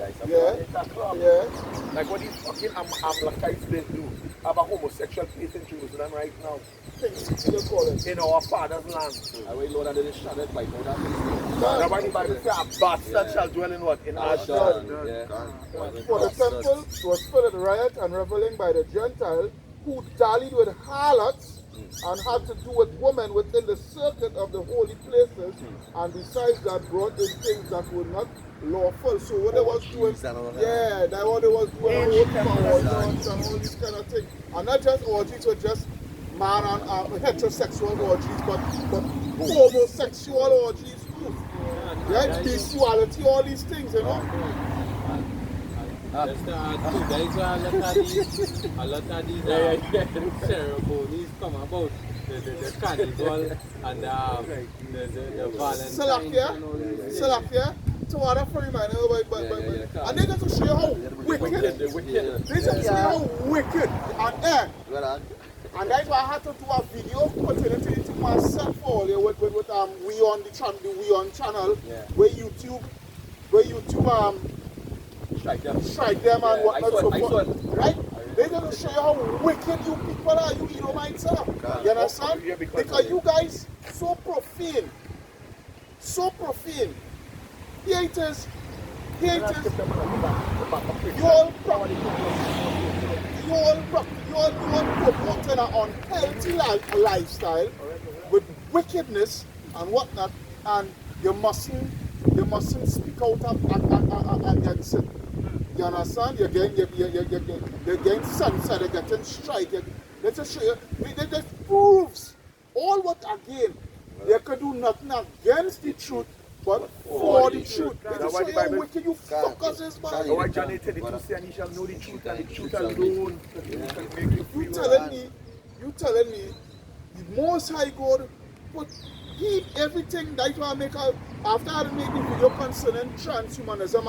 guys. Yeah. Like what these fucking Amalekites they do. Have a homosexual place in Jerusalem right now. They call it. In our father's land. I will know that they just shot it by more than That's why the Bible says a bastard shall dwell in what? In Ashdod. For the temple was filled with riot and reveling by the Gentile who dallied with harlots and had to do with women within the circuit of the holy places, and besides that brought in things that were not lawful. So what they was doing, that what they was doing, orgies and all these kind of things. And not just orgies were just man and heterosexual orgies, but homosexual orgies too. Right? Bestiality, all these things, you know. That's a lot of these ceremonies come about. The carnival and the Valentine. Salafia. So what I'm reminded about, and they got to show you how wicked. They just show you how wicked and that's why I had to do a video pertaining to myself with we on the channel, where YouTube strike them and whatnot so forth. Right? They gonna show you how wicked you people are, you Edomites are. You understand? Because you guys so profane. Here it is. You all promoting an unhealthy lifestyle with wickedness and whatnot, and you mustn't speak out against it. You understand? You're getting censored, you're getting strike. Let's just show you. That proves all what again. They could do nothing against the truth, but for the truth. Let's show you how wicked you fuckers is, man. That's why John 8:32 says, and you shall know the truth, and the truth alone can make you free. You telling me the Most High God put everything that I make out after I made the video concerning transhumanism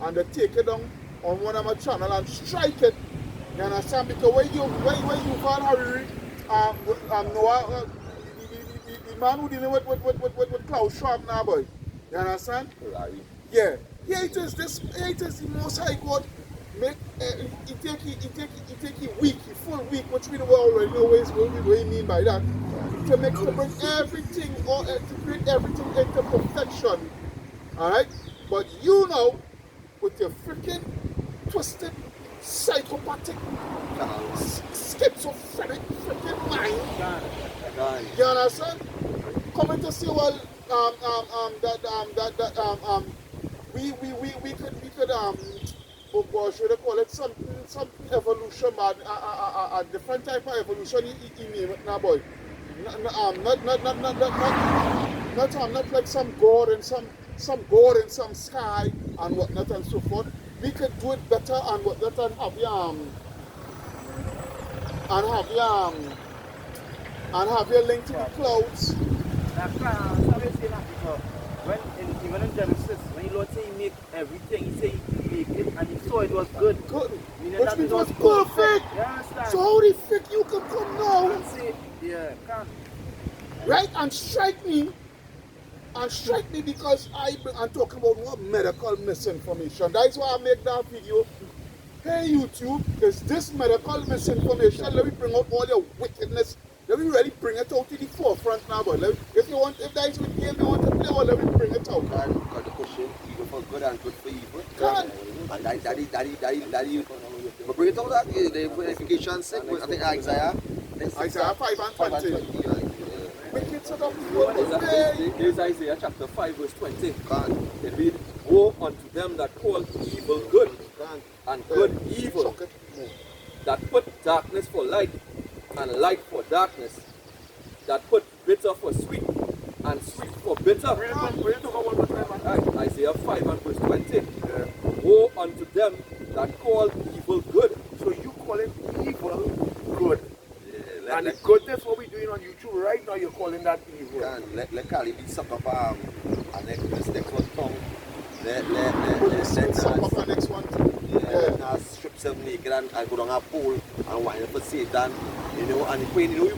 and take it down on one of my channel and strike it. You understand? Because when you call Hariri, Noah, the man who dealing with Klaus Schwab now, boy. You understand? Yeah. Here it is the Most High God make it take a week, a full week, which we already know what we mean by that. To bring everything to bring everything into perfection. Alright? But you know, with your freaking twisted, psychopathic, schizophrenic freaking mind. You understand? Coming to say, well, we could oh gosh, should I call it some evolution, man, a different type of evolution in me now, boy. Not like some god and some god in some sky and whatnot and so forth. We could do it better and whatnot and have your link to the clouds. Even in Genesis, when the Lord say he make everything, he say he make it and he saw it was good. Which means it was perfect. So how the frick you can come now and say, can't. Right? And strike me because I'm talking about what medical misinformation. That's why I make that video. Hey YouTube, is this medical misinformation? Let me bring out all your wickedness. Let me really bring it out to the forefront now, but if that's what game you want to play, well, let me bring it out. Because the pushing evil for good and good for evil. And daddy. But bring it out that the verification sake, I think Isaiah 5 and 20. Wicked sort of people. There's Isaiah chapter 5 verse 20. It reads, woe unto them that call evil good and good evil, that put darkness for light and light for darkness, that put bitter for sweet and sweet for bitter. Isaiah 5 and verse 20. Woe unto them that call evil good. So you call it evil good. And the goodness what we're doing on YouTube right now, you're calling that evil. Let Kali be suck up and next one tongue. Let's suck up the next one. Let strip himself naked and go down a pole and whine for Satan. You know, and when you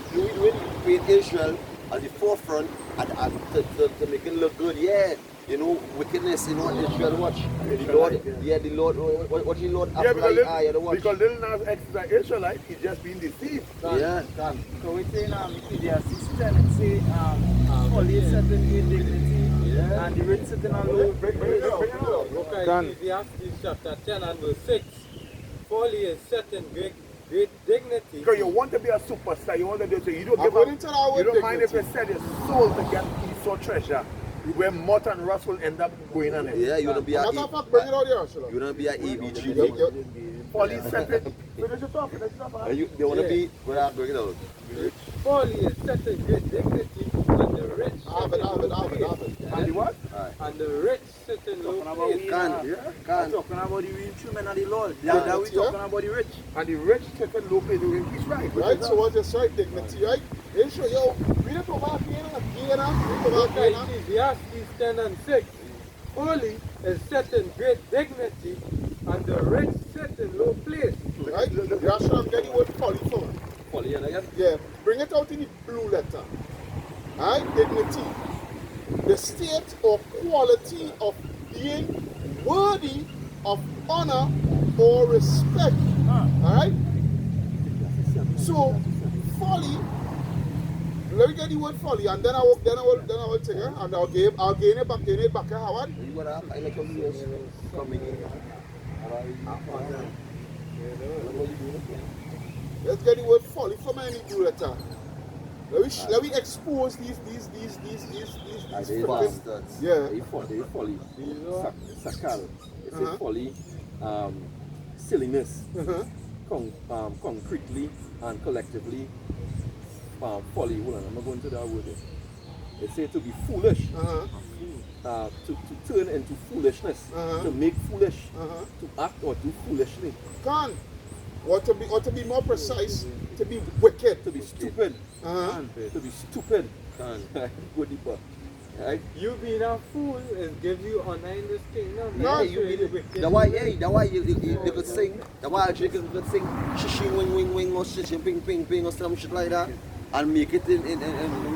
paint Israel at the forefront and to make it look good, you know, wickedness, you know, Israel watch. The Lord, yeah, the Lord, what the Lord Yeah, apply eye, the watch. because Lil Nas X is an Israelite, he's just being deceived. Yeah. So we say Ecclesiastes 10, it say folly is certain in dignity and the rich sitting on low. Bring it out. Look at Ecclesiastes chapter 10 and verse 6. Folly is set in great dignity. Because you want to be a superstar, you want to do so. You don't give According up. to our You don't mind if dignity. you sell your soul to get Esau treasure. Where moth and rust will end up going on it. Yeah, you wanna be a Matter of fact, bring it out here, Ashila. you wanna be a EBG. Folly set it. Finish it off. Finish it off. They wanna be well, bring it out. Folly is set in great dignity, and the rich Have it. And the what? and the rich sit in low place. We're talking about the real true men of the Lord. That we talking about the rich. And the rich take a low pay doing he's right. Right, so what's this right? Dignity, right? They show yo, read it over again. Look at Ecclesiastes 10 and 6. Folly is set in great dignity, and the rich sit in low place. Right? Russia, I'm getting word folly for me. Folly, and again. Yeah, bring it out in the blue letter. Alright, dignity. The state or quality of being worthy of honor or respect. Alright? So, folly, let me get the word folly, and then I will take it, and I'll gain it back, Howard. You gotta I like your ears coming in. Let's get the word folly from any blue letter. Let me expose these Bastards. yeah. They folly. Sakal. It's a folly. Silliness. Concretely and collectively. Folly. Hold on, I'm not going to that word. It says to be foolish. To turn into foolishness. To make foolish. To act or do foolishly. Can. Or to be more precise, to be wicked. To be stupid. To be stupid. Go deeper. Right? You being a fool is give you honor in this kingdom. No, That's why you could sing. That's why you could sing shishing wing wing wing or shishing ping ping ping or some shit like that. And make it in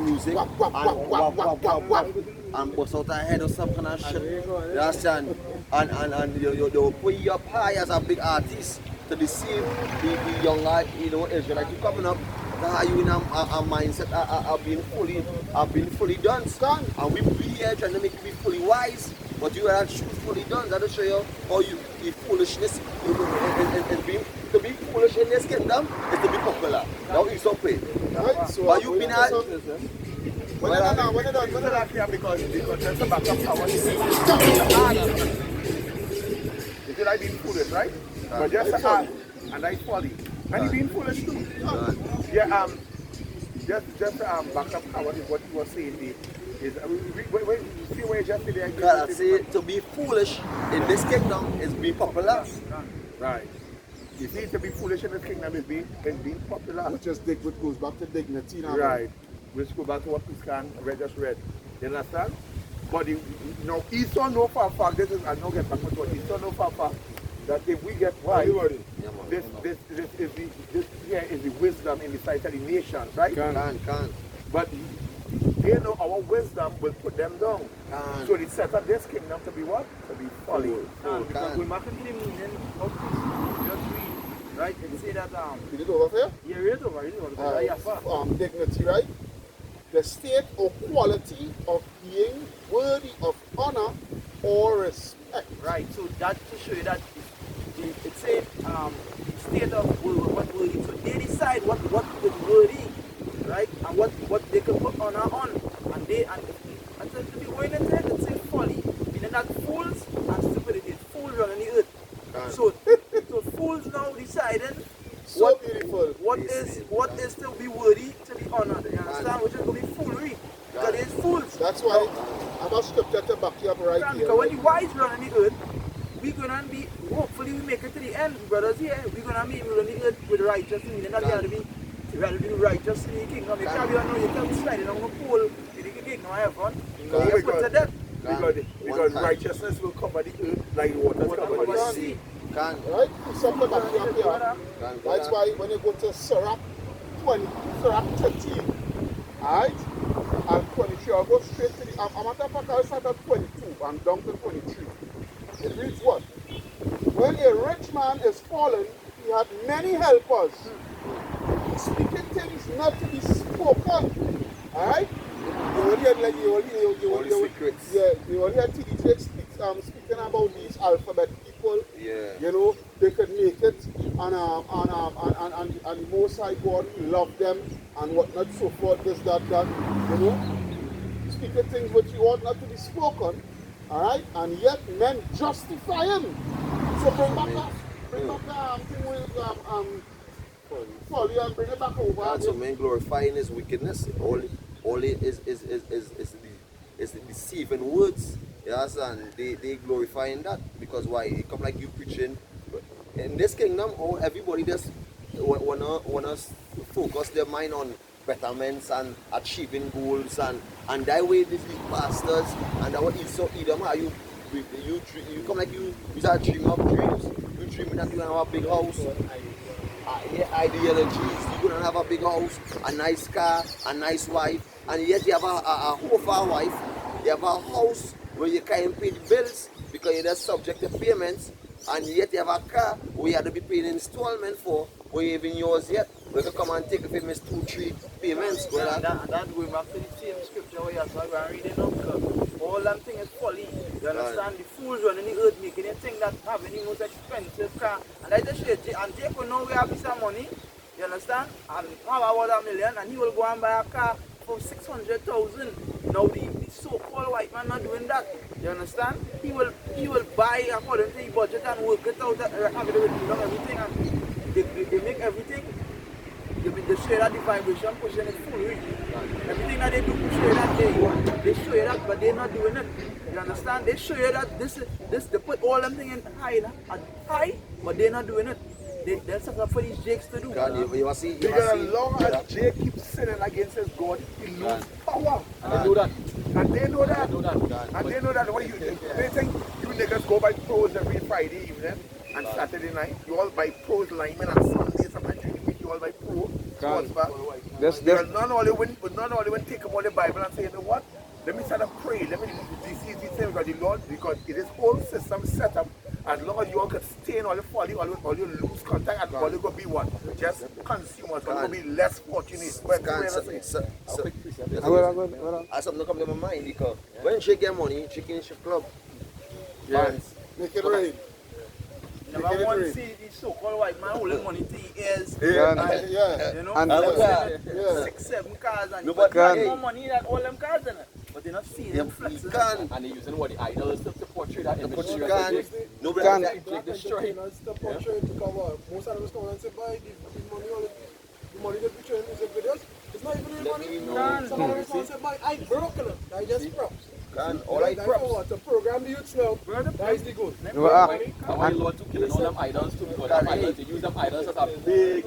music Wap, wap, wap, wap, wap, wap, wap. and bust out a head or some kind of shit. You understand? And you put you up high as a big artist to deceive the younger, Israelite who coming up. Are you in a mindset of being fully done? And we be here trying to make you be fully wise, but you are choose fully done. That'll show you how you the foolishness and being to be foolish in this kingdom is to be popular. Now it's up it. Right? So But you been at when it done, Because there's a backup power. You feel like being foolish, right? But just to add, and I folly. And he being foolish too. Yeah, just backup power is what he was saying. Is see where you just say there. God, I say to be foolish in this kingdom is be popular. Right. You see, to be foolish in this kingdom is being popular. which goes back to dignity now. Right. Which go back to what Piscan just read. You understand? But Esau know for a fact, this is, I know get back to what Esau know for a fact, that if we get right, this here is the wisdom in the sight of the nations, right? Can. But they know our wisdom will put them down. So they set up this kingdom to be what? To be folly. Because going back into the meaning of peace, just read, right? It say that, Read it over here. yeah, read it over, Dignity, right? The state or quality of being worthy of honor or respect. Right, so that to show you that it says the state of what worthy. So they decide what is worthy, right? And what they can put honor on. And to be going into it, it says folly. Meaning that fools and stupidity. Fools run on the earth. So fools now deciding So beautiful. what is to be worthy to be honored. You understand? Which is going to be foolery. Because it's fools. That's why I'm a scripture to back you up right here. Because when the wise run on the earth, we're gonna be, hopefully we make it to the end, brothers here. We're gonna be on the earth with righteousness, meaning that we have to be righteous in the kingdom. You can't be sliding on the pole in the kingdom of heaven. You put to death. Because righteousness will cover the earth like water cover the sea. Right? Something back you up here. That's why when you go to Sirach 13, alright? And 23, I'll go straight to the, I'm at the fact I'll start at 22. and down to 23. It reads what? When a rich man is fallen, he had many helpers, speaking things not to be spoken. Alright? You only had like you only had TDJ speaking about these alphabet people. Yeah. You know, they could make it and the Most High God love them and whatnot, so forth, this, that, you know. Speaking things which you ought not to be spoken. Alright? And yet men justify him. So bring back the thing with folly and bring it back over. And so men glorifying his wickedness. All it is the deceiving words. Yes, and they glorifying that. Because why? It come like you preaching. In this kingdom, everybody just wanna focus their mind on betterments and achieving goals and that way these pastors and that what is so Edom how you come like you start dreaming of dreams. You dreaming that you're gonna have a big house. Ideologies, you're gonna have a big house, a nice car, a nice wife, and yet you have a whole far wife, you have a house where you can't pay the bills because you're just subject to payments, and yet you have a car where you have to be paying installment for, where you even yours yet. We can come and take if you miss 2-3 payments. That going back to the same scripture where you're reading up, because all them things is folly. You understand? The fools running the earth making them think that having the most expensive car. And I just say, and Jake will know we have some money, you understand? And have about $1 million, and he will go and buy a car for 600,000. Now the so-called white man not doing that. You understand? He will buy according to the budget and work it out, have it with everything, and they make everything. They show you that the vibration pushing is full reach. Everything that they do show you that they show you that, but they're not doing it. You understand? They show you that this they put all them things in high, but they're not doing it. They're set up for these jakes to do. God, you see, because as long as Jake keeps sinning against his God, he loses power. And they know that. And they know that. They know that. And they know that. What they think you niggas go by pros every Friday evening and Saturday night. You all buy pros linemen and Sunday, sometimes during the week you all buy pro sports back. Because none only when take about the Bible and say, you know what? Let me start to pray. Let me these things because the Lord, because it is whole system set up. As long as you all can stay in all the folly, all you lose contact, and all you going to be what? Just consumers, going to be less fortunate. I have something come to my mind because when she get money, she can strip club. Yes. Make it rain. Never want to see the so-called white man holding money to his ears. Yeah. You know? And 6, 7 cars and No, you but got more money than all them cars in it. But they're not seeing them flexes. And they're using what the idols to portray that image. But you can't. No, but Like destroy. Most of them is coming and say, buy the money that we train music videos. It's not even real money. Some of them come and say, buy, I broken it. I just props. all I props. To program the youths now, that is the goal. And why the Lord to killing all them idols too, because them idols, they use them idols as a big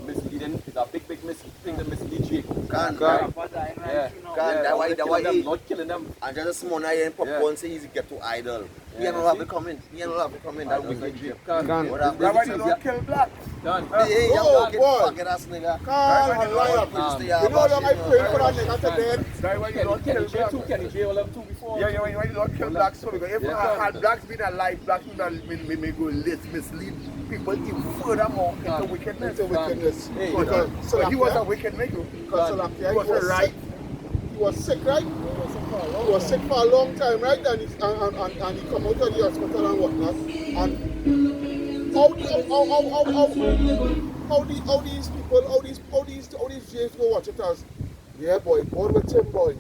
misleading, it's a big misleading to mislead Jake. That why them, not killing them. and just a small night and popcorn say he's get to idol. He don't have to come in. That wicked Jake. That's why they don't kill blacks. Done. Hey, Oh, boy. fucking ass nigga. Can't lie up. You know them I pray for that nigga to dead. That's why you don't kill blacks. Kenny J all them too before. Yeah, why you don't kill blacks so because if had blacks been alive, blacks would may go mislead people even furthermore into wickedness. Hey, So he was a wicked nigga. Because He was right. He was sick, right? He was sick for a long time, right? And he come out of the hospital and whatnot. And how these people, how these Jays go watch it as, yeah boy, born with him boy.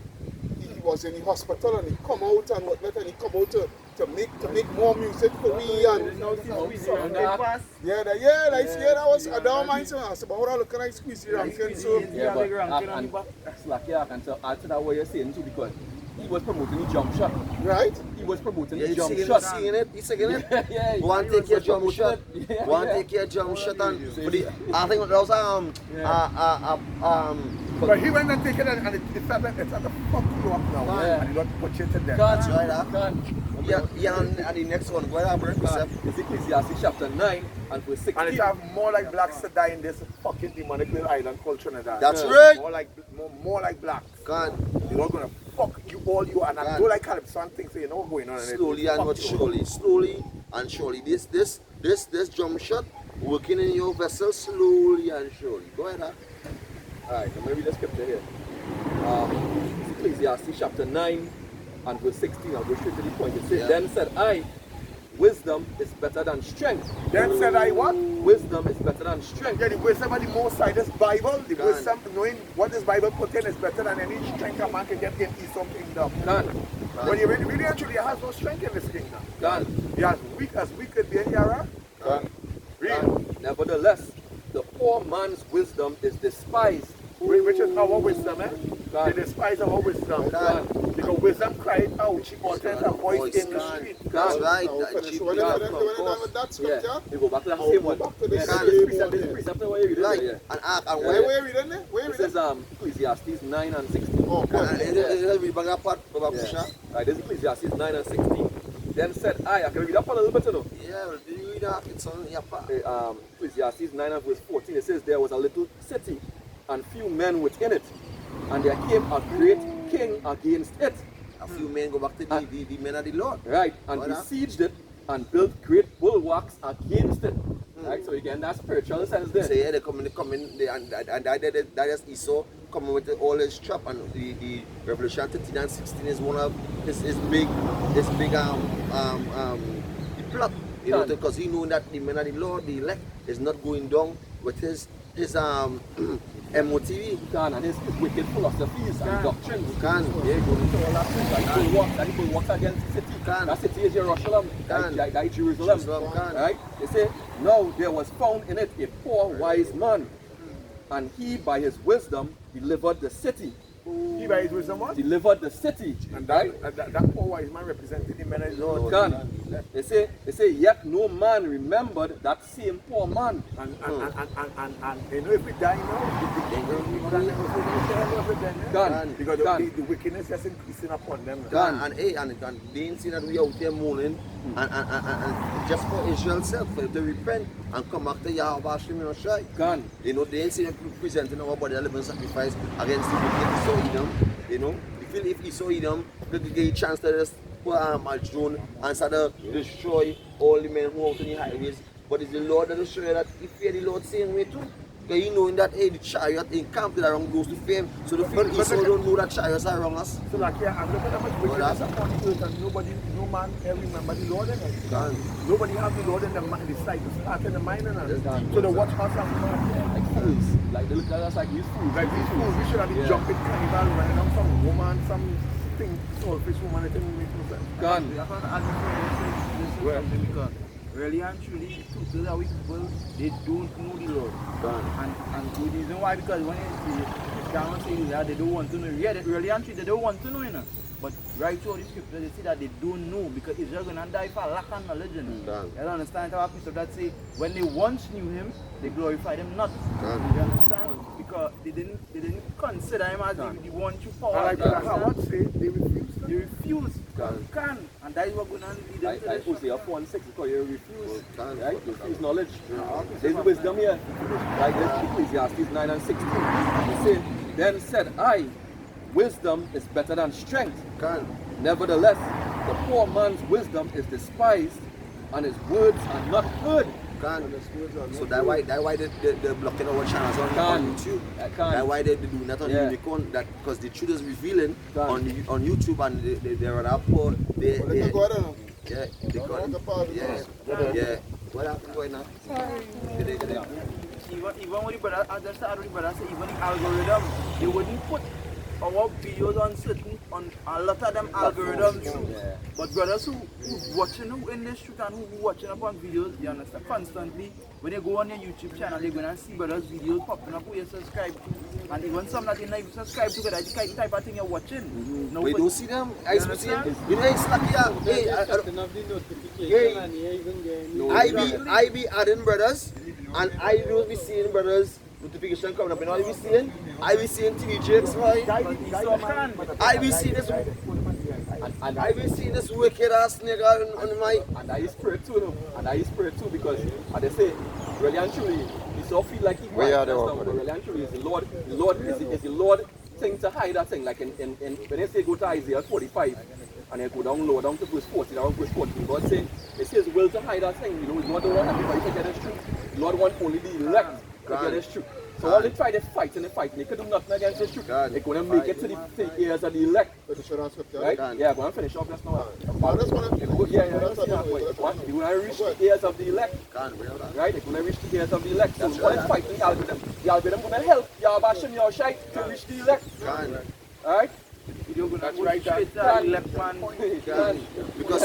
He was in the hospital and he come out and whatnot and he come out to make more music for me and that was I don't mind saying I said, but how can I squeeze the ranking so yeah, but that's like I can tell add to that what you're saying too because he was promoting the jump shot. right? He was promoting Yeah, the jump he's shot. seeing it. He's saying it. Yeah, One take your jump shot. One take your jump shot and for the I think that was But he went and take it and it's at the fuck you up now. Yeah. And he don't put you to death. That's right, huh? God. Yeah, and the next one, what happened? It's Ecclesiastes chapter 9 and verse 16. And it have more like blacks to die in this fucking demonic little island called Trinidad. That's right. More like blacks. God. They're all gonna fuck you all you and I don't like Calypso and things, so you know what's going on. Slowly and not surely, slowly and surely. This jump shot working in your vessel slowly and surely. Go ahead, huh? Alright, I'm going to read the scripture here. Ecclesiastes chapter 9 and verse 16. I'll go straight to the point. It says, Then said I, wisdom is better than strength. Then said I what? Wisdom is better than strength. Yeah, the wisdom of the Most High, this Bible, the wisdom, knowing what this Bible put in is better than any strength a man can get in Esau kingdom. When you really actually has no strength in this kingdom. He has weak as we could be in Yara. Nevertheless, the poor man's wisdom is despised. Which is our wisdom, eh? They despise our wisdom. Because wisdom cried out, she alters her voice in the street. That's right. When you're done with that scripture, You go back to that same one. back to the Yeah, same precept where you read Right. it. And Where are we reading it? Where are we This is reading? Ecclesiastes 9 and 16. Oh, good. we bang that part, Baba Yeah. Pusha. Right, this is Ecclesiastes 9 and 16. Then said I can read up a little bit, you know. Yeah, well, do you read that? It's on your part. Ecclesiastes 9 and verse 14. It says, There was a little city, and few men within it, and there came a great king against it. A few men go back to the men of the Lord. Right, and besieged it, and built great bulwarks against it. Right, so again, that's spiritual sense there. So yeah, they come in, and that is Esau coming with all his trap, and the Revelation 13 and 16 is one of his big the plot, you know, because he knew that the men of the Lord, the elect, is not going down with his MOTV. And his wicked philosophies and doctrines. Can. Yeah, going into all that things. That he will work against the city. That city is Jerusalem. That Jerusalem. Right? They say, now there was found in it a poor wise man, and he by his wisdom delivered the city. He by his wisdom what? Delivered the city. And that poor wise man represented the men of the Lord. They say, yet no man remembered that same poor man. And you know, if we die now, because the wickedness is increasing upon them. And they ain't seen that we out there mourning and just for Israel's self, for them to repent and come back to Yahweh Hashem and Shai. You know, they ain't seen it presenting our body a living sacrifice against the wicked Esau Edom. You know, if Esau Edom, they get a chance to just put a drone and start to destroy all the men who are out in the highways. But it's the Lord that will show you that he fear the Lord same way too. Because he knowing that the chariot encamped around goes to fame. So the Esau don't know that chariots are around us. So like here, and look at how much wickedness upon the earth, and no man can remember the Lord in it. Nobody has the Lord in the sight to start in the mind and all. So the watch us like fools. Like they look at us like these fools. Like these fools, we should have been jumping carnival, running on some woman, some thing, soulfish woman, it didn't make no sense. Really and truly, to the people, they don't know the Lord. And the reason why, because when you can't say that they don't want to know, really and truly, they don't want to know, you know. But right through the scripture, they say that they don't know because Israel going to die for lack of knowledge. You don't understand how people that say when they once knew him, they glorified him not. You understand? Because they didn't consider him as the one true power. And like Howard said, they refused. They refused. And that is what going to lead them to I Hosea 4:6 because you refuse. Right? You refuse knowledge. There's wisdom here. Like this Ecclesiastes 9 and 16. They say, then said I, wisdom is better than strength. Nevertheless, the poor man's wisdom is despised, and his words are not heard. So that's why they're blocking our channels on YouTube. That's why they're doing that on Unicorn. That because the truth is revealing on YouTube, and they're up for they got What happened right now? Even when the brother, as I said, even the algorithm, they wouldn't put our videos on a lot of them algorithms too. But brothers who watching who in the street and who watching upon videos, you understand, constantly, when they go on your YouTube channel, they're going to see brothers' videos popping up who you subscribe to. And even some that you not subscribe to, that's the type of thing you're watching. We don't see them. I see them. You know, it's like, I be adding brothers, and I don't be seeing brothers. Notification coming up, you know what I be seeing? I be seeing TV chicks, right? I be seeing this, and I be seeing this wicked ass nigga on my. And I pray too, no? And I pray too because, as they say, really and truly, he so feel like he. But really and truly, is the Lord thing to hide that thing. Like in when they say go to Isaiah 45 and they go down low down to verse 40, down verse 14, God saying it says will to hide that thing. You know, Lord don't want everybody to get this truth. Lord want only the elect to get this truth. So all they try to fight and they fight, they could do nothing against this truth. They're going to make it to the ears of the elect. Right? Yeah, go and finish off just now. They're going to reach the ears of the elect. Right? They're going to reach the ears of the elect. So all they fighting the algorithm. The algorithm going to help Yahweh Yahushai to reach the elect. Alright? That's right, that elect man. Because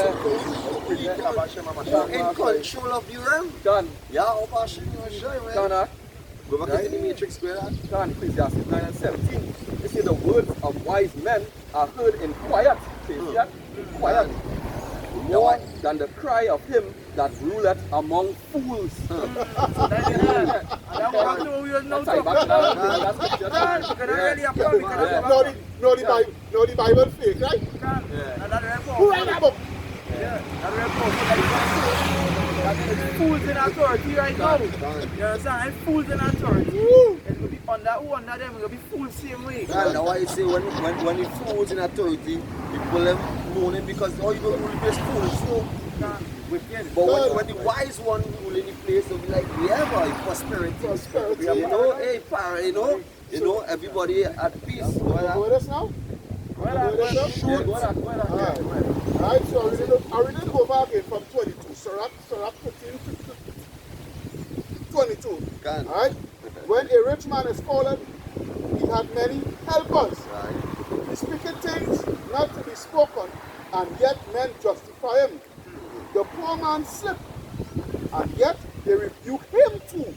you're in control of the realm. Done. Yahweh Yahushai, Done. Go back to the matrix square. Done. Ecclesiastes 9 and 17. They say the words of wise men are heard in quiet. See that? Quiet. More than the cry of him that ruleth among fools. That's what we are now talking about. No, the Bible fake, right? Who write that book? It's fools in authority right now. You understand? It's fools in authority. It's going to be under who under them. It's going to be fools same way. That's why I say when the fools in authority, people them mourning because all you don't rule is foolish. So, but when the wise one rule in the place, they'll be like, yeah, boy, prosperity. You know, hey, power, you know, everybody at peace. Go with us now? Alright, so I read it over again from 22. Sirach 15 to 22. Alright? When a rich man is fallen, he had many helpers. He speaketh things not to be spoken, and yet men justify him. The poor man slipped, and yet they rebuke him too.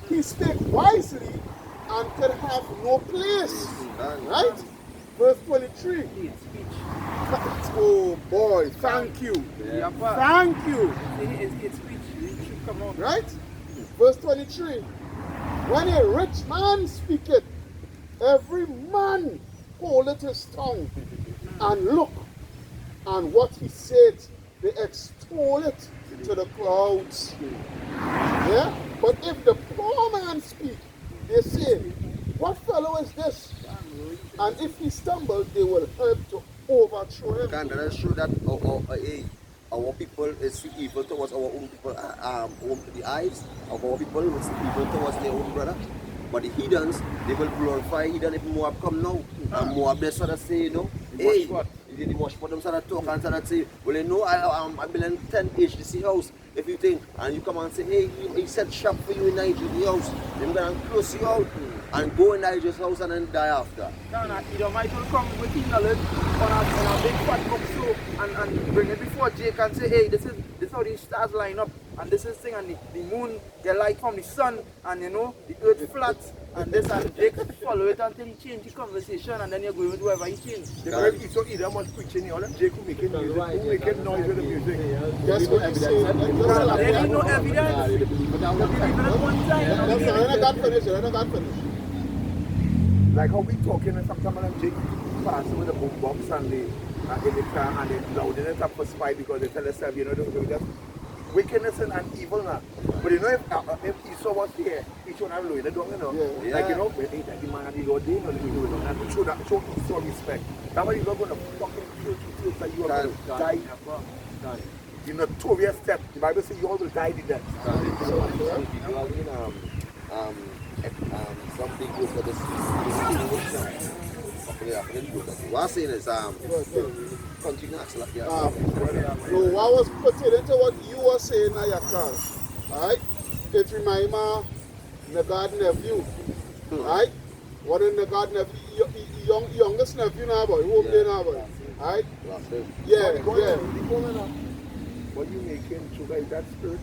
He spake wisely and could have no place. Right? Verse 23. Oh boy, thank you. Thank you. It's speech. It should come out. Right? Verse 23. When a rich man speaketh, every man holdeth his tongue, and look, and what he said, they extol it to the clouds. Yeah? But if the poor man speak, they say, what fellow is this? And if he stumbles, they will help to overthrow him. That is true that our people see evil towards our own people, the eyes of our people will see evil towards their own brother. But the heathens, they will glorify heathen if Moab come now. And Moab, they sort of say, you know, hey, they wash for them sort of talk and sort of say, well, you know, I build 10 HDC house, if you think, and you come and say, hey, he set shop for you in Nigeria's house, they're going to close you out and go in Nigeria's house and then die after. You might will come with his knowledge on a big fat book so and bring it before Jake and say, hey, this is how the stars line up, and this is thing, and the moon get light from the sun, and you know, the earth flat, and this, and Jake follow it until he change the conversation, and then you're going with whoever he change. So either much preaching, all them Jake who making music, who making noise with the music. That's what you say. There ain't no evidence. They believe it at one time. Let that finish. Like how we talking and sometimes when Jake passing with the boom box and they in the car and they louding it up for spy because they tell themselves, you know, don't do that. Wickedness and evil now. But you know, if Esau was here, he should have lowered it down, you know. Yeah. Like, you know, that the man and the Lord, they know they do it. And show Esau respect. That's why you're not going to fucking kill that you are going to die. The notorious step. The Bible says you all will die the death. Something good for this what I'm saying is continue to like so what was pertaining to what you were saying now, Yakar, alright? It reminds me of Nagad nephew. Alright? What is Nagad nephew? Youngest nephew now, boy. Who play now, boy? Alright? Yeah. What you making sugar is that spirit?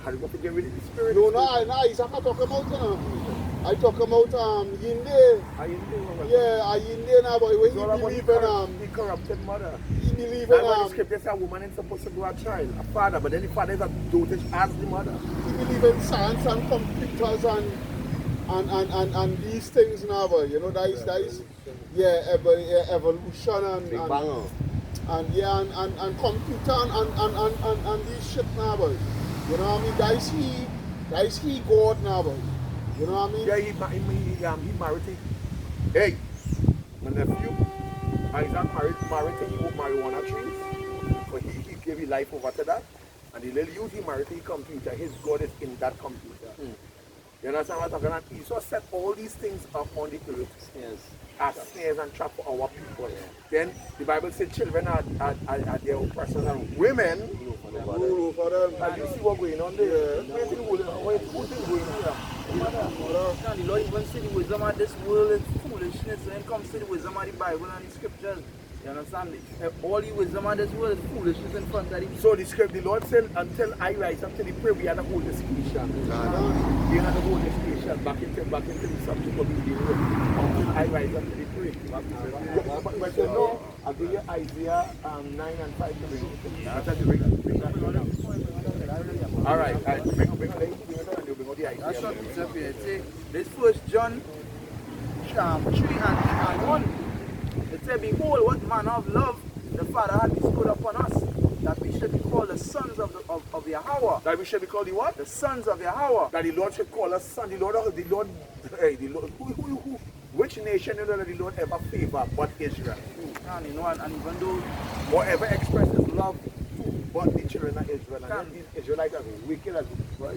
How do you get rid of the spirit? No, he's not talking about I talk about Yinde. Yeah, Yinde now, boy. When he believe in the corrupted mother. He believe in the scripture says a woman is supposed to go a child, a father, but then the father is a dotage as the mother. He believe in science and computers and these things now, boy. You know, that is evolution and computer and these shit now, boy. You know what I mean? That is he God now, boy. You know what I mean? Yeah, he married Hey, my nephew, Isaac married to you with marijuana trees. But he gave his life over to that. And the little youth he married to his computer, his God is in that computer. You understand what I'm talking about? He so set all these things up on the earth. Yes. As snares and trap for our people. Then the Bible says children are their oppressors and women Rule over them. and you see what's going on there. What's going on here? The Lord even said the wisdom of this world is foolishness when it comes to the wisdom of the Bible and the scriptures. You understand? All the wisdom of this world is foolishness in front of the So the Lord said, until I rise up to the prayer, we had to hold the station. We had to hold the station back into the subject of the deal with. Until I rise up to the prayer. But you know, I'll give you Isaiah 9 and 5 to read. I'll tell you, bring that. All right, bring the Isaiah. That's what it's up here. It says, this first John 3 and 1. It says, behold, what manner of love the Father had bestowed upon us, that we should be called the sons of Yahweh. That we should be called the what? The sons of Yahweh. That the Lord should call us son. The Lord, who, which nation you know that the Lord ever favor but Israel? And you know, and even though Whatever expresses love to but the children of Israel. And these Israelites are wicked as well.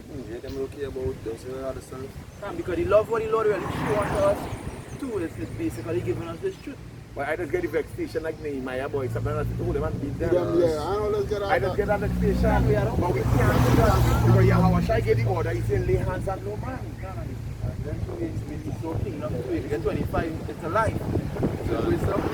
because the love what the Lord really show unto us too is basically giving us this truth. But I just get the vexation like Nehemiah boy. Sometimes I hold them and beat them. Yeah, I know, let's get out I just get that vexation. But we can't do that. Because Yahweh shall get the order. He said lay hands on no man. It's so kingdom to it. Get 25, it's a life. So it's something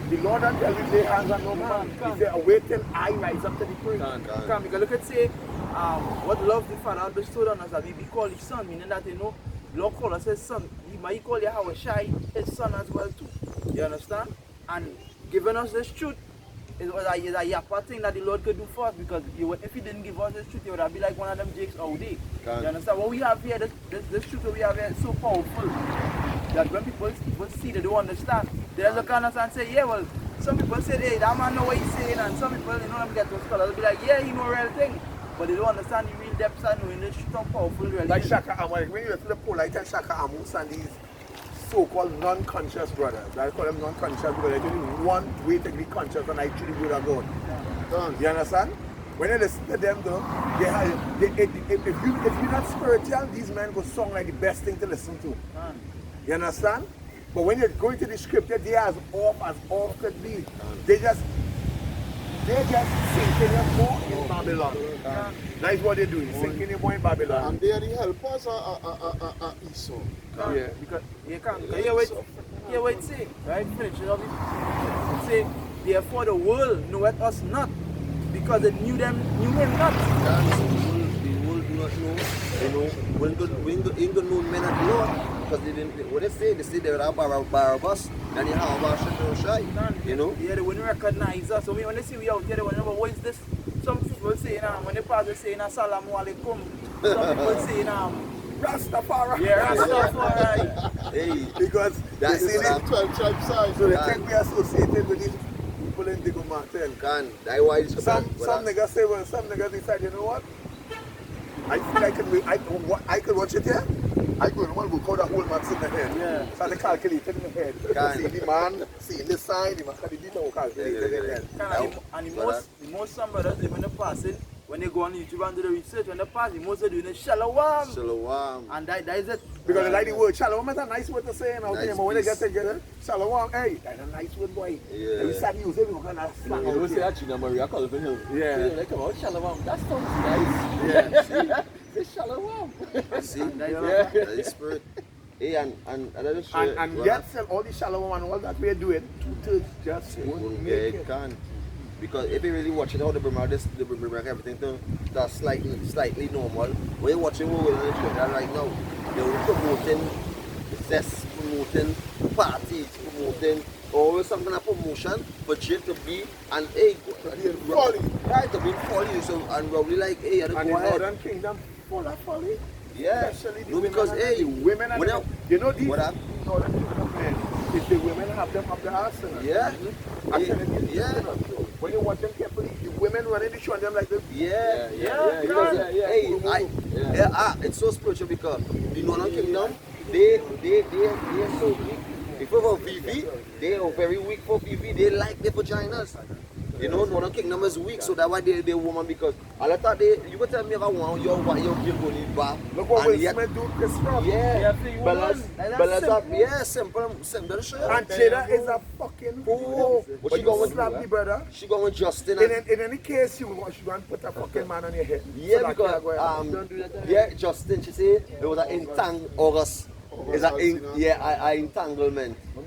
The Lord and tell you lay hands on no man. He said wait till I rise up to the prayer. Come, because look at say, what love the Father had bestowed on us that we be called his son, meaning that Lord called us his son. He might call Yahweh Shai his son as well too. You understand? And giving us this truth is a yappa thing that the Lord could do for us, because if he didn't give us this truth, he would have been like one of them jakes all day. You understand? What we have here, this truth that we have here is so powerful that when people see, they don't understand. They look at us and say, yeah, well, some people say, hey, that man know what he's saying, and some people, them get those scholars, they'll be like, yeah, he know real thing. But they don't understand the real depths and knowing the truth and powerful reality. Like Shaka Amu, when you listen to the polite and Shaka Amus and these so-called non-conscious brothers, I call them non-conscious because they only one way to be conscious and actually good at God. You understand? When you listen to them though, if you're not spiritual, these men go song like the best thing to listen to. You understand? But when you're going to the scripture, they are as off could be. They just sinking them more in Babylon. That is what they're doing, sinking them more in Babylon. And they are the helpers are Esau. Yeah. Because you can't. Hear what it say, right? Finish it up. It say, therefore the world knoweth us not, because it knew him not. The world do not know. When ain't gonna know men at the Lord. Because they didn't, what they say they were Barabbas, and you have a Shai, you know? Yeah, they wouldn't recognize us. So when they see we out here, they wonder, what is this? Some people say, when they pass, they say, Assalamu alaikum. Some people say, Rastafari. yeah, Rastafari. Hey, because That's they see it. 12 tribe side. so they think we are associated with these people in Digo Martin. Can that's why it's Some niggas say, well, some niggas decide, you know what? I feel I could watch it here. I go and go call the whole man in the head. Yeah. So they calculate it in the head. See the man, see this side, the man can be detail calculate in the head. And the most some brothers, they when they pass it, when they go on YouTube and do the research, when they pass it, most of them doing a shalom. Shalom. And that is it. Because they like the word shalom is a nice word to say now. Nice But when they piece. get together, shalom, hey, that's a nice word, boy. Yeah. And we start using it, we're going to slang You out don't say here. that Gina Maria Colvin Hill. Yeah. So like, oh, shalom. That sounds nice. Yeah. Say shalom. See, that is spirit. Hey, and I just And yet, sell all the shalom and all that we're doing, 2/3 just won't make it. Can. Because if you really watching how they bring everything to that's slightly normal, when you're watching what we're on the Twitter right now, they're promoting zest, promoting parties, promoting always some kind of promotion for Jit to be and hey, folly. right, to be folly. So and probably like hey, I don't And go the ahead. Northern Kingdom full of folly. Yeah, Especially the no, because women hey, and the women and when you know these what up? Northern Kingdom men, if the women have them up the arsenal. Yeah, I'm telling you, yeah. when you watch them carefully, the women running the show and them like this. Yeah. Hey, it's so spiritual because the Northern Kingdom, they are so weak. If we for VV, they are very weak for VV. They like their vaginas. You know, Northern Kingdom is weak, so that's why they woman because a lot of you could tell me if I want your give money back. Look what Will yet, Smith do Chris Rock. yeah, That's simple. And Jada is a fucking fool. But But she you going slap me, brother. She going with Justin. In any case, she going to put a fucking man on your head. Yeah, So because don't do that. yeah, Justin, she say it was an entanglement.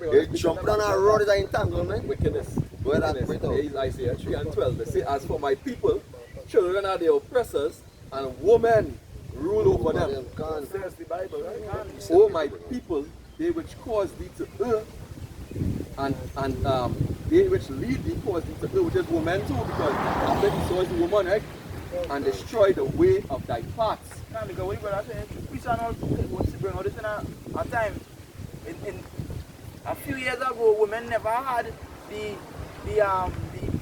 They jumped on a road is an entanglement. Wickedness. Where that Wickedness. break out? There is Isaiah 3 and 12. They say, as for my people, children are their oppressors, and women rule over them. Says the Bible, right? O my people, they which cause thee to err, and they which lead thee cause thee to err, which is women too, because after Esau is the woman, right? And destroy the way of thy paths. Nah, because what you brother saying, we saw all what's bring all this in a time. In a few years ago, women never had the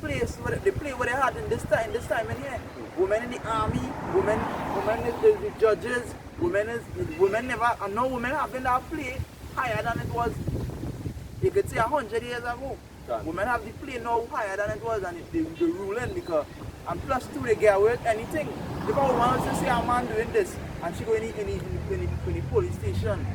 place where the play where they had in this time in here. Women in the army, women is the judges, women never, and now women having that play higher than it was. You could say 100 years ago. Women have the play now higher than it was, and they ruling because, and plus two, they get away with anything. If a woman wants to see a man doing this, and she go in the police station,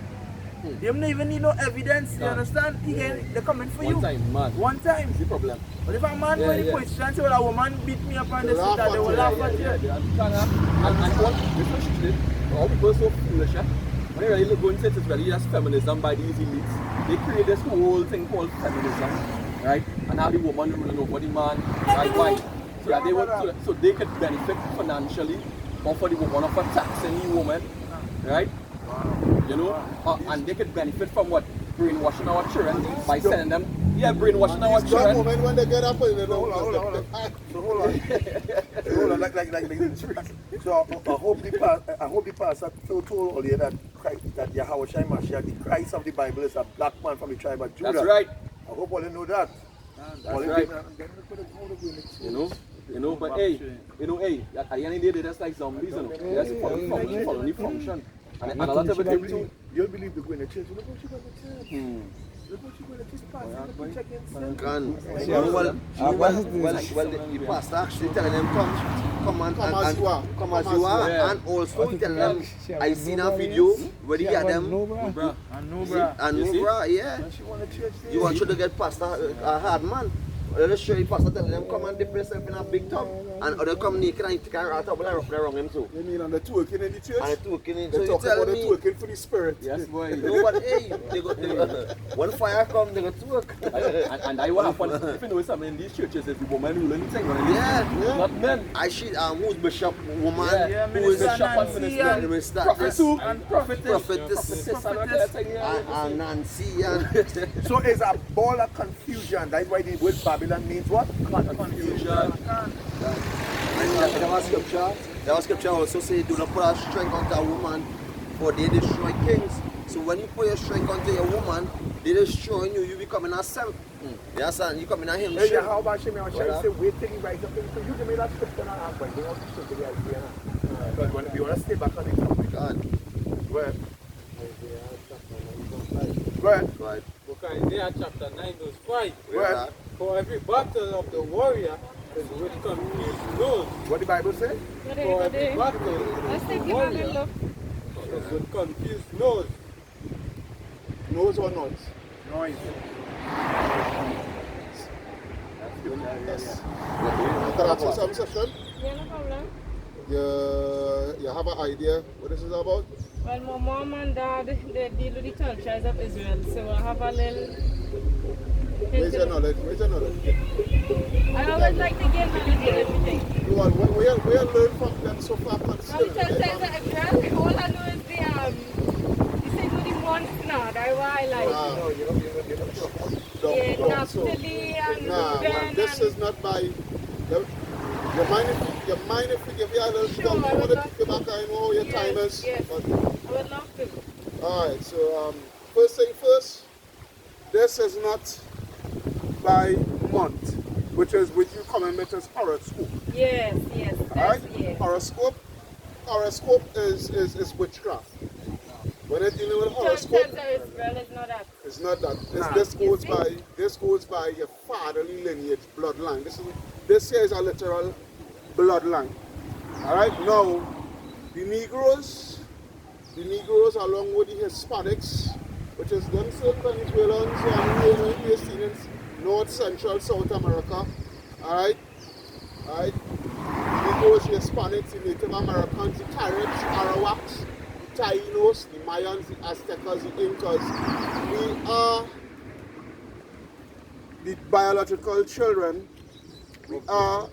they don't even need no evidence, you understand? They're coming for you. One time. Is the problem? But if a man go in the police station and say, well, a woman beat me up on this, that, they will laugh at you. And what, this is what she did. All people are so foolish, yeah? When you really look into it, it's really just feminism by these elites. They create this whole thing called feminism, right? And how the woman ruling over the man, right? Why? So that they would, so they could benefit financially, or for the woman of a taxing the woman, right? You know, and they could benefit from what? Brainwashing our children by sending them, brainwashing our children. Moment when they get up and they don't Hold on. So hold on, like the streets. So I hope the pastor told all you that Yahweh Shai Mashiach, the Christ of the Bible, is a black man from the tribe of Judah. That's right. I hope all you know that. That's right. You know, but hey, at the end of the day, they're just like zombies, you know. They just follow the function. And a lot of it came to. You believe they're going to church. Look what you're going to church. Look what you're going to church. Well, the pastor actually telling them come as you are, and also he telling them I seen a video where he had them and yeah. You want to get pastor a hard man. Let's show you pastor telling them come and dip yourself in a big tub and they come naked and you can write up around him too. You mean on the twerking in the church? And the twerking in, they so talk you tell about me, the twerking for the spirit. Yes, boy. No, but hey, they go when fire come, they go twerk. and I what happens if you know something in these churches is the woman ruling thing. Yeah. Not men. I see who's bishop woman, who who is bishop and minister, prophet too, and prophetess, and Nancy and so it's a ball of confusion. That's why the word Babylon means what? confusion. And there was scripture also say, do not put a strength onto a woman, for they destroy kings. So when you put your strength onto a woman, they destroying you, you becoming a self. Yes, and you coming at him. Hey, how about Shemi? I was trying to say, wait till he writes up. So you give me that scripture and I'll bring out the scripture the idea. But when you want to stay back on the topic, go ahead. Go ahead. Book of Isaiah chapter 9 verse 5. Go ahead. For every battle of the warrior is with confused nose. What the Bible say? For every battle Let's of take the you a warrior little look. is with confused nose. Nose or noise? Noise. Yes. You can ask for some session. Yeah, no problem. You have an idea what this is about? Well, my mom and dad, they deal with the 12 tribes of Israel, so I have a little... Where's your knowledge? I always like to gain knowledge in everything. We learn from them so far Now, the 12 considerably. tribes of Israel, all I know is the thing with the months now, that's why I like. No, you don't. Yeah, Naphtali and Reuben This and... is not by... You mind if we give you a little Sure, dump? I You would want to love take you back, I know your Yes, time is. yes. But, I would love to. alright, so first thing first, this is not by month, which you commemorate as horoscope. Yes, Alright? that's yes. Horoscope is witchcraft. When they're dealing with Church horoscope, tells us Israel is not that. it's not that. Nah. This goes by your fatherly lineage, bloodline. This here is a literal bloodline. Alright, now the Negroes along with the Hispanics, which is them same Venezuelans and Haitians, North, Central, South America. Alright? Alright? The Negroes, the Hispanics, the Native Americans, the Caribs, the Arawaks, the Tainos, the Mayans, the Aztecas, the Incas. We are the biological children. We are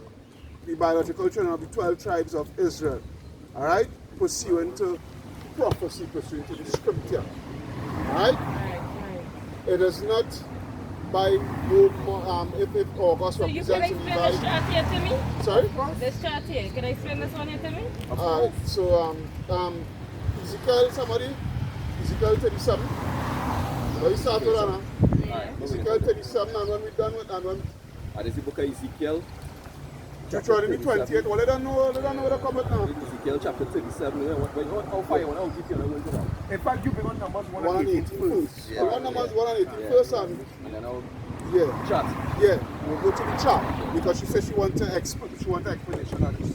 the biological children of the 12 tribes of Israel. Alright? Pursuant to prophecy, pursuant to the scripture. Alright? It is not by if August So you can represents explain this chart here to me? Sorry? This chart here, can I explain this one here to me? So Ezekiel 37. Where you start with Anna? Ezekiel 37, and when we're done with that one, And this is the book of Ezekiel. Deuteronomy 28. Well, they don't know what they're coming now. Ezekiel chapter 37. How far you want to detail you want to go? In fact, you bring on numbers 1 1 and and 18 18 first. first. One numbers 1 and 18 first, and And then I'll yeah. chat. Yeah, we'll go to the chart because she said she wants explanation on this.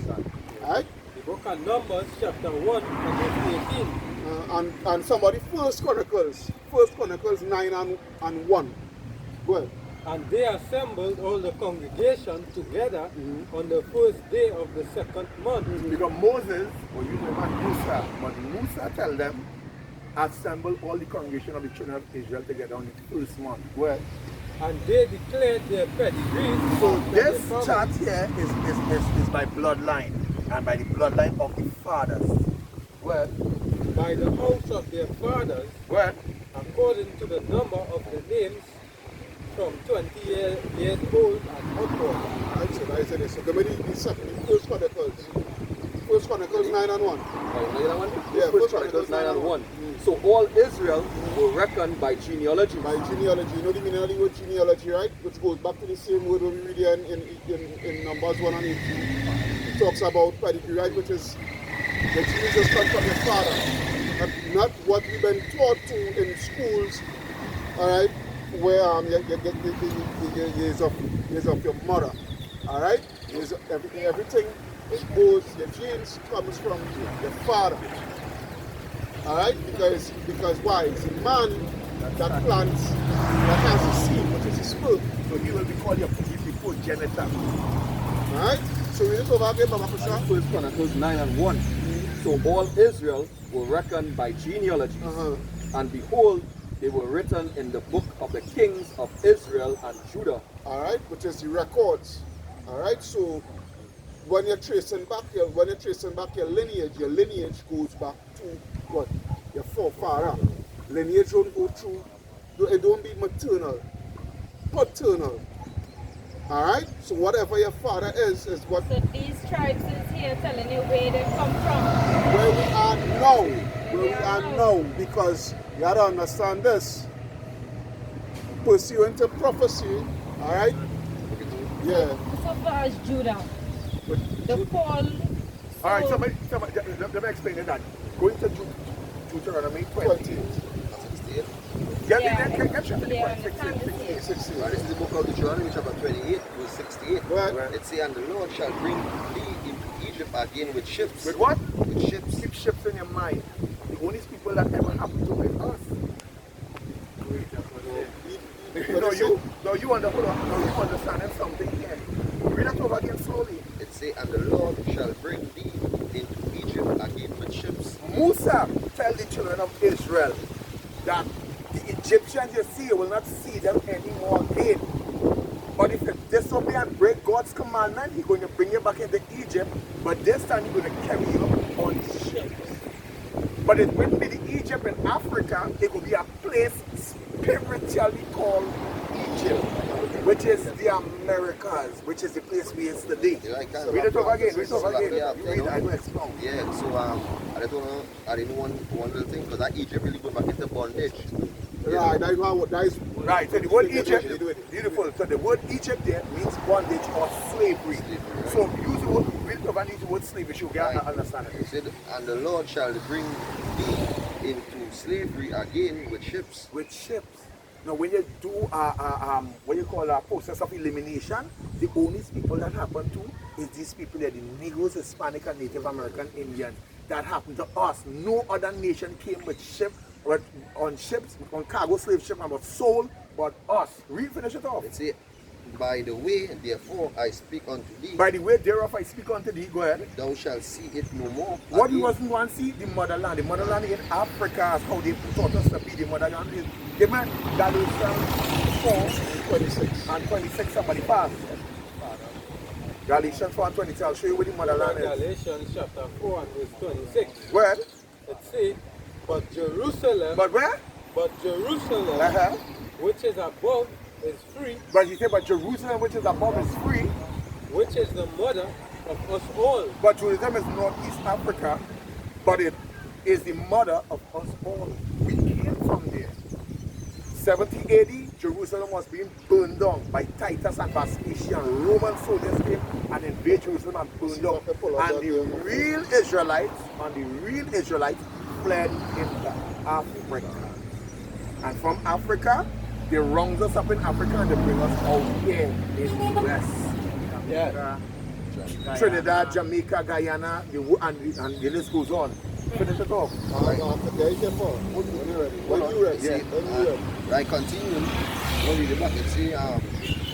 Alright? The book of Numbers, chapter 1, verse 18. And somebody First Chronicles 9 and 1. Go ahead. And they assembled all the congregation together on the first day of the second month. Because Moses was using man Musa, but Musa tell them, assemble all the congregation of the children of Israel together on the first month. Well, And they declared their pedigrees. so after this their chart family. here is by bloodline, and by the bloodline of the fathers. Well, By the house of their fathers, well, according to the number of the names from 20 years old and upward. I said this. So give me the First Chronicles 9 and 1. Oh, you know that one? Yeah, First Chronicles 9 and 1. So all Israel were reckoned by genealogy. By genealogy. You know the meaning of the word genealogy, right? Which goes back to the same word when we read here in Numbers 1 and 18. It talks about pedigree, right? Which is the Jesus come from your father. Not what we've been taught to in schools, alright? Where you get the years of your mother. Alright? Everything goes, your genes comes from your father. Alright? Because why? It's a man that plants, that has a seed, which is a sperm. so he will be called your progenitor. Alright? So we need to over again, Baba Kusha. First Chronicles 9 and 1. So all Israel were reckoned by genealogy. And behold, they were written in the book of the kings of Israel and Judah. Alright, which is the records. Alright, so when you're tracing back your lineage goes back to what? Your forefather. Lineage don't go through, it don't be maternal, paternal. Alright? So whatever your father is what So these tribes is here telling you where they come from. where we are now. Where we are now, because you gotta understand this. Pursuant to prophecy, alright? Yeah. So far as Judah, the Paul. All right, somebody let me explain that. Going to Deuteronomy 20. Get This is the book of Deuteronomy chapter 28, verse 68. It says, and the Lord shall bring thee into Egypt again with ships. With what? With ships. Keep ships in your mind. The only people that ever happened to with us. You understanding something here. Read that over again slowly. It says, and the Lord shall bring thee into Egypt again with ships. Musa tell the children of Israel that the Egyptians you see, you will not see them anymore again. But if you disobey and break God's commandment, He's going to bring you back into Egypt. But this time He's going to carry you on ships. But it wouldn't be the Egypt in Africa. It will be a place spiritually called Egypt, which is the Americas, which is the place we is today. Read it over again. Read it over again. You read, I will explain. Yeah, so I didn't know one little thing, because that Egypt really go back into bondage. Right, that is Right, so the word Egypt, beautiful. So the word Egypt there means bondage or slavery. So use the word, read it over and use the word slavery, you get an understanding. It said, and the Lord shall bring thee into slavery again with ships. With ships. Now, when you do what you call a process of elimination, the only people that happen to is these people there, the Negroes, Hispanic, and Native American Indians. That happened to us. No other nation came with ships, on cargo slave ship, and was sold, but us. Read, finish it off. Let's say, by the way, therefore I speak unto thee. By the way, thereof I speak unto thee. Go ahead. Thou shalt see it no more. What we wasn't want to see? The motherland. The motherland in Africa is how they taught us to be the motherland. They meant Galatians 4, 26 and 26, somebody pass. Galatians 4 and 26, I'll show you where the motherland is. Galatians chapter 4 and verse 26. Where? It says, but Jerusalem, But where? but Jerusalem, which is above, is free, But he said, but Jerusalem, which is above, is free. which is the mother of us all. But Jerusalem is northeast Africa, but it is the mother of us all. We came from there. 70 AD, Jerusalem was being burned down by Titus and Vespasian. Roman soldiers came and invaded Jerusalem and burned down. And the real Israelites fled into Africa. And from Africa, they round us up in Africa and they bring us out here in the West. Yeah. Trinidad, Jamaica, Guyana, and the list goes on. Finish it off. When you ready. See, I continue. When we read back, it say,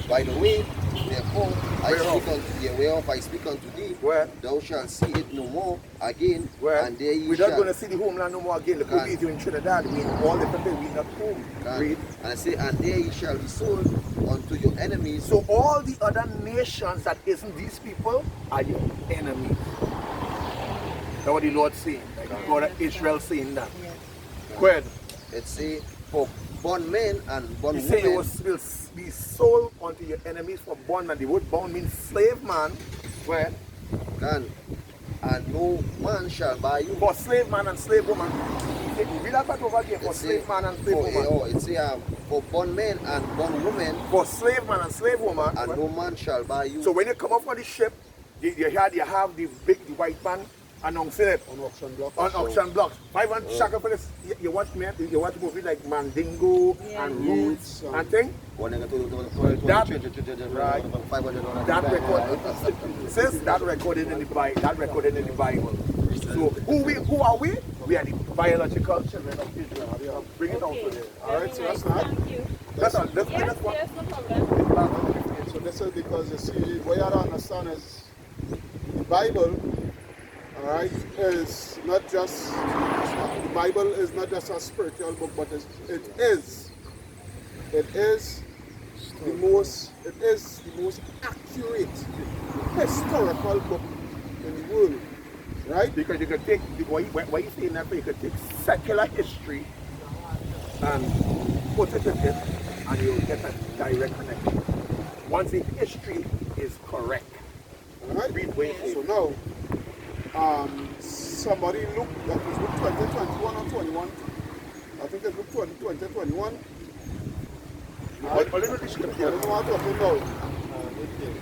by the way, therefore I speak unto thee, whereof I speak unto thee, Where? thou shalt see it no more again, Where? and there ye We're shall. not going to see the homeland no more again. Look what we do in Trinidad. We all the country, we not home. Read. And I say, and there ye shall be sold unto your enemies. So all the other nations that isn't these people are your enemies. That's what the Lord saying. Like God of Israel saying that. Go ahead. It say, for bondmen and He said you bondwomen, will be sold unto your enemies for bondman. The word bond means slave man. Where? and no man shall buy you. For slave man and slave woman. Read that part over again. For It say, slave man and slave woman. it say, for bondmen and bondwomen, For slave man and slave woman. and no man shall buy you. So when you come up on the ship, you have the white man announcing it On auction block. on auction blocks. 500 shekels for this. You watch movies like Mandingo and Roots and thing. That record, says that recorded in the Bible. So who are we? We are the biological children of Israel. Bring it out to them. Alright, so that's not. Thank you. That's all. Let's Yes, one. yes, no problem. So this is because you see, what you have to understand is the Bible, alright, is not just the Bible is not just a spiritual book, but it is the most accurate historical book in the world. Right? Because you could take, why you saying that? You could take secular history and put it in it, and you'll get a direct connection. Once the history is correct. Alright? Read what you say. So now, somebody looked, that was Luke 20, 21 or 21. I think it's Luke 20, 20, 21. But a little bit I don't know what I'm talking about.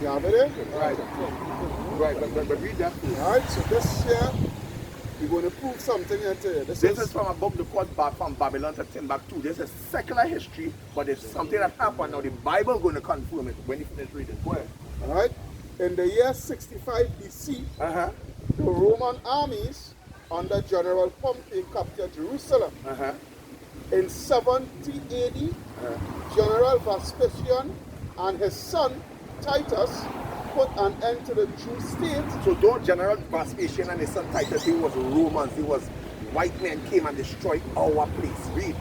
You have it there? Right, but read that too. Alright, so this here, we're going to prove something here to you. This is from a book called Back from Babylon to Timbuktu. This is secular history, but it's something that happened. Now the Bible is going to confirm it when you finish reading. Go ahead. Alright, in the year 65 BC, the Roman armies under General Pompey captured Jerusalem. In 70 AD, General Vespasian and his son Titus put an end to the Jew state. So though General Vespasian and his son Titus, he was Romans, he was white men came and destroyed our place. Read.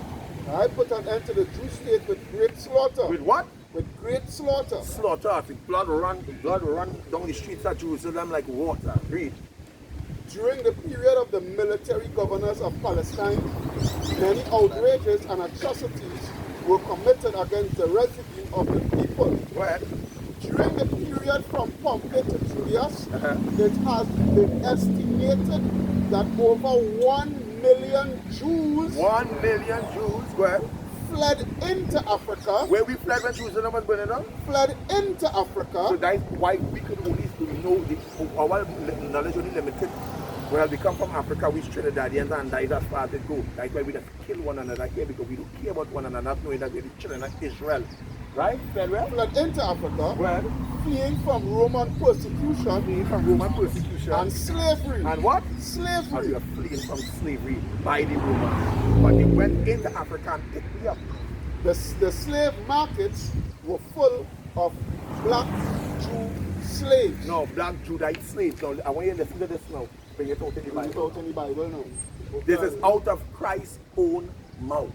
I put an end to the Jew state with great slaughter. With what? With great slaughter. Slaughter. The blood run down the streets of Jerusalem like water. Read. During the period of the military governors of Palestine, many outrages and atrocities were committed against the residue of the people. Go ahead. During the period from Pompey to Julius, it has been estimated that over 1 million Jews 1 million Jews, go ahead, fled into Africa. Where we fled when Jerusalem was burning down? Fled into Africa. So that's why we could only know our knowledge only limited Well, we come from Africa, we Trinidadians, and that's why they go. That's why we just kill one another here because we don't care about one another, not knowing that we're the children of Israel. Right? Well? Fled into Africa, Well, fleeing from Roman persecution, and slavery. And what? Slavery. And we are fleeing from slavery by the Romans. But they went into Africa and picked me up. The slave markets were full of black Jew slaves. No, black Judite slaves. Now, I want you to listen to this now. Bring it out in the Bring it Bible. out in the Bible now. This is out of Christ's own mouth.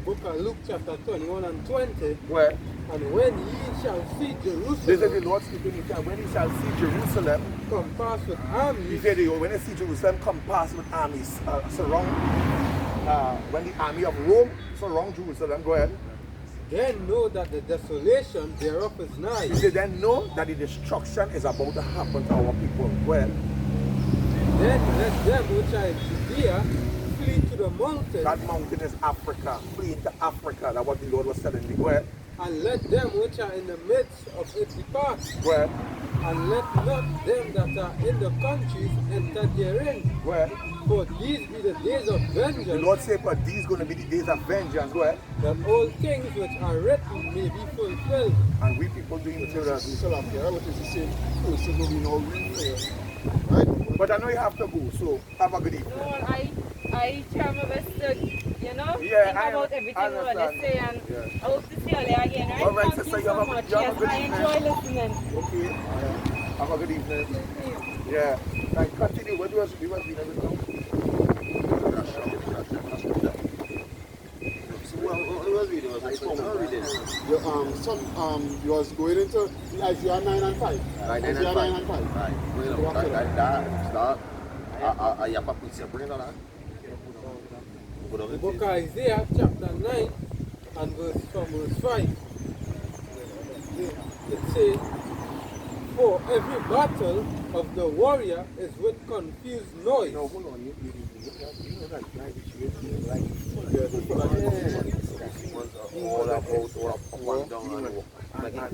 Book of Luke chapter 21 and 20. Where? And when ye shall see Jerusalem, This is the Lord speaking. He said, when he shall see Jerusalem, compassed with he armies, said, when you see Jerusalem compassed with armies, surround, when the army of Rome surround Jerusalem, go ahead. then know that the desolation thereof is nigh. He said, then know that the destruction is about to happen to our people. Well, then let them which are in Judea flee to the mountains, that mountain is Africa. Flee into Africa. That's what the Lord was telling me. Well, and let them which are in the midst of it depart, well, and let not them that are in the countries enter therein. well. For these be the days of The vengeance, Lord said, but these going to be the days of vengeance. Well, that all things which are written may be fulfilled. and we people doing material. Still up here, which is the same person who we know read here. Right? But I know you have to go, so have a good evening. No, I try my best to, Yeah, think I about everything understand. we want to say, and Yeah. I hope to see you again, right? All right, Thank sister, you you have so a- much. you have a Yes, good I evening. enjoy listening. Okay. Have a good evening. Yeah. Like, continue. What was we was doing everything? You was going into Isaiah 9 and 5. Right, 9 Isaiah and 9 and 5. 5. Right. Il n'y a pas plus de surprise là. The book of Isaiah chapter 9 and from verse 5. It says, for every battle of the warrior is with confused noise. No, hold on. You know that guy that she is like, All about up and down and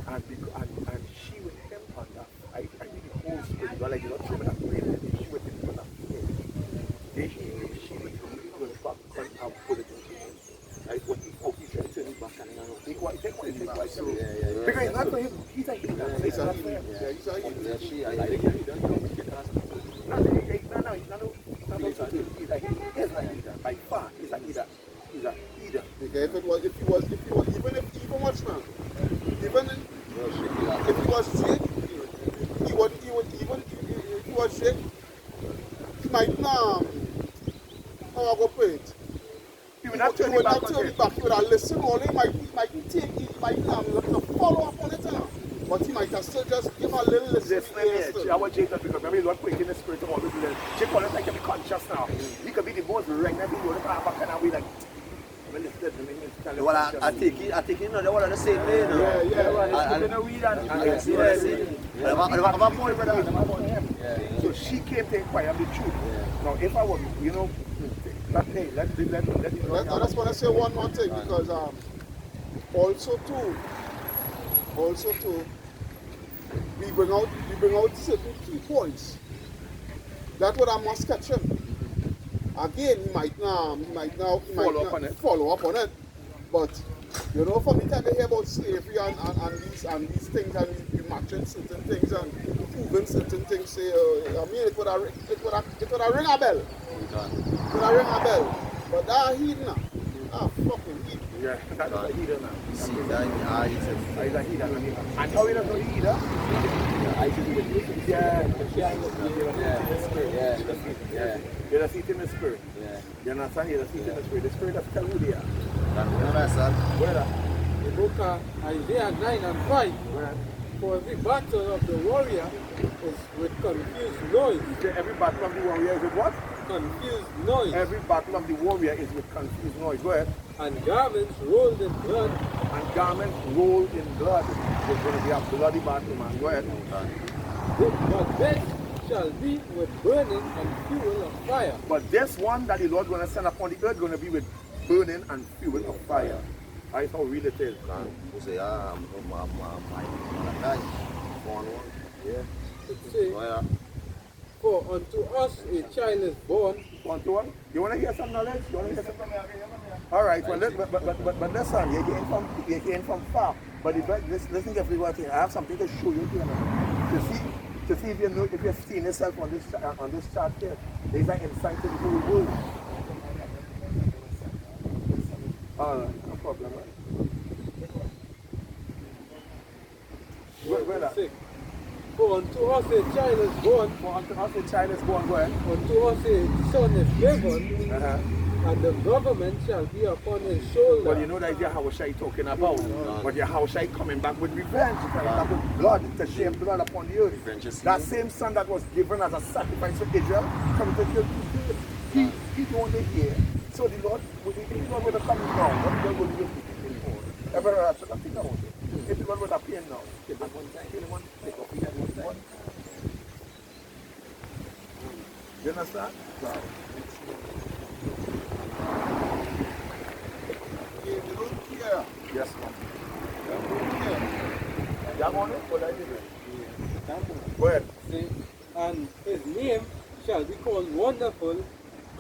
and she with him on that. I think the whole spirit, like, you know, she with that great, she with him on that. She really going to back and put it in. Like, what he said, turn it back and take what he takes. So, because it's not for him, he's a heathen. It's not for him. yeah, she, I No, he's a heathen. By far, he's a heathen. He's a heathen. Okay, even watch now. Even if he was sick, he would even if he was sick, he might not how I go put it. He will not He turn would it back not turn it back. He would have listened only. He might not follow up on it now. But he might have still just give a little listen. This man here, I want Jacob because remember Lord put in the spirit of all the people. Jacob is like to be conscious now. He could be the most regnant in the world. Back and we like, well, it's dead. Well, I take it, they were the same way, you know. So she came to inquire the truth. Now, if I were, you know, let the Lord. I just want to say one more thing because also too, we bring out certain key points. That's what I must catch him. Again, he might not follow up on it. But you know, for me to hear about slavery and these things and we matching certain things and proving certain things, say, I mean, it would have ring a bell. It would have ring a bell. But that heathen, fucking heathen. Yeah, that's a heathen now. See, that He's a heathen. And how he doesn't know the heathen? Yeah. You're a seat in the spirit. Yeah. You understand? You're a seat in the spirit. The spirit of tell who they are. The book of Isaiah 9 and 5. For every battle of the warrior is with confused noise. Every battle of the warrior is with what? Confused noise. Every battle of the warrior is with confused noise. Go ahead. And garments rolled in blood. And garments rolled in blood. There's going to be a bloody battle, man. Go ahead. But this shall be with burning and fuel of fire. But this one that the Lord going to send upon the earth going to be with burning and fuel of fire. That's how real it is. Yeah. It says, for For unto us a child is born. Want to one? You want to hear some knowledge? You want to hear some? All right. Well, but listen. You're hearing from far. But listen everyone. I have something to show you here now. To see if you know if you're seeing yourself on this chart here. There's an insight to the whole world. No problem. Where For unto us a child is born. For unto us a child is born. Where? Unto us a son is given. And the government shall be upon his shoulder. Well, you know that Yahushua talking about. But Yahushua coming back with revenge, coming back with blood, to shame blood upon the earth. That same son that was given as a sacrifice for Israel, coming to kill people. He don't hear. So the Lord would have come down. What the Lord would do? Ever nothing now. If the Lord would appear now, kill one, take off the head one. You understand? Wow. Yes, ma'am. Go ahead. See, and his name shall be called Wonderful,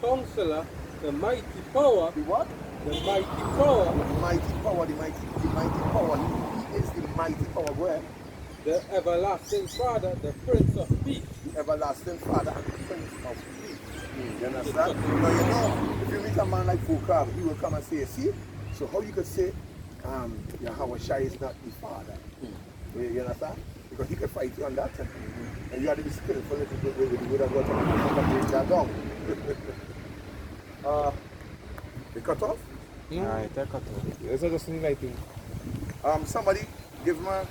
Counselor, the Mighty Power. The what? The Mighty Power. The mighty power, the mighty power. He is the mighty power. Go ahead. The Everlasting Father, the Prince of Peace. The Everlasting Father and the Prince of Peace. You understand? Now you know, if you meet a man like Fukab, he will come and say, see? So how you could say Yahushua is not the Father? You understand? Because he could fight you on that time. And you have to be skillful with the word of God to break that down. They cut off? Alright, they cut off. It's just enlightening. Somebody give me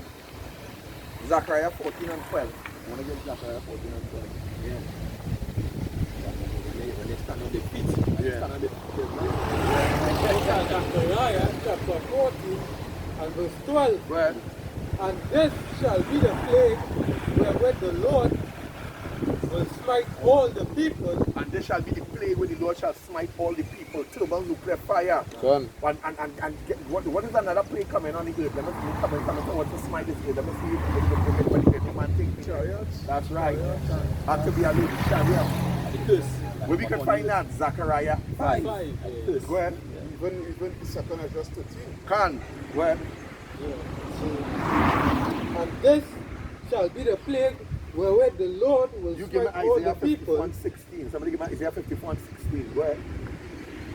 Zechariah 14 and 12. I want to give Zechariah 14 and 12. Yeah. When they stand on the feet. Yeah. Zechariah chapter 14 and verse 12. Well, And this shall be the plague wherewith the Lord will smite all the people. and this shall be the plague where the Lord shall smite all the people. Thermonuclear fire. Gun. What is another plague coming on the earth? Let me see coming towards to smite this earth. Let me see if the man think chariots. That's right. Have to be a little chariot. Where we can find that? Zechariah 5. Go ahead. Even the second address 13. Can. Go ahead. And this shall be the plague wherewith the Lord will You give me smite all the Isaiah people 51:16. Somebody give me Isaiah 51:16. Go ahead.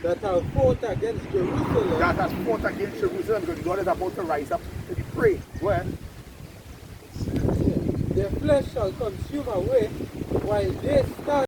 that have fought against Jerusalem. That has fought against Jerusalem because God is about to rise up to pray. Go ahead. Their flesh shall consume away while they stand